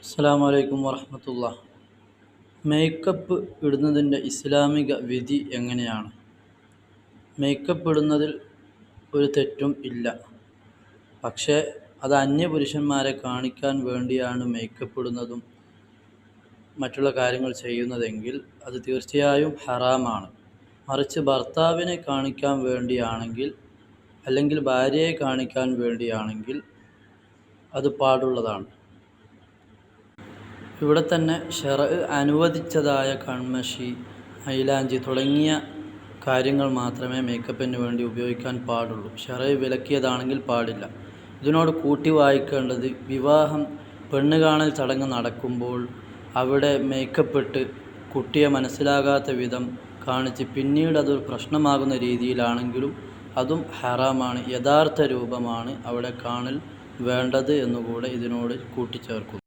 അസ്സലാമു അലൈക്കും വറഹ്മത്തുള്ളാഹി. മേക്കപ്പ് ഇടുന്നതിൻ്റെ ഇസ്ലാമിക വിധി എങ്ങനെയാണ്? മേക്കപ്പ് ഇടുന്നതിൽ ഒരു തെറ്റും ഇല്ല. പക്ഷേ അത് അന്യപുരുഷന്മാരെ കാണിക്കാൻ വേണ്ടിയാണ് മേക്കപ്പ് ഇടുന്നതും മറ്റുള്ള കാര്യങ്ങൾ ചെയ്യുന്നതെങ്കിൽ അത് തീർച്ചയായും ഹറാമാണ്. മറിച്ച് ഭർത്താവിനെ കാണിക്കാൻ വേണ്ടിയാണെങ്കിൽ, അല്ലെങ്കിൽ ഭാര്യയെ കാണിക്കാൻ വേണ്ടിയാണെങ്കിൽ അത് പാടുള്ളതാണ്. ഇവിടെ തന്നെ ശർഅ് അനുവദിച്ചതായ കൺമഷി, മൈലാഞ്ചി തുടങ്ങിയ കാര്യങ്ങൾ മാത്രമേ മേക്കപ്പിന് വേണ്ടി ഉപയോഗിക്കാൻ പാടുള്ളൂ. ശർഅ് വിലക്കിയതാണെങ്കിൽ പാടില്ല. ഇതിനോട് കൂട്ടി വായിക്കേണ്ടത്, വിവാഹം പെണ്ണ് കാണൽ ചടങ്ങ് നടക്കുമ്പോൾ അവിടെ മേക്കപ്പ് ഇട്ട് കുട്ടിയെ മനസ്സിലാകാത്ത വിധം കാണിച്ച് പിന്നീട് അതൊരു പ്രശ്നമാകുന്ന രീതിയിലാണെങ്കിലും അതും ഹറാമാണ്. യഥാർത്ഥ രൂപമാണ് അവിടെ കാണൽ വേണ്ടത് എന്നുകൂടെ ഇതിനോട് കൂട്ടിച്ചേർക്കുന്നു.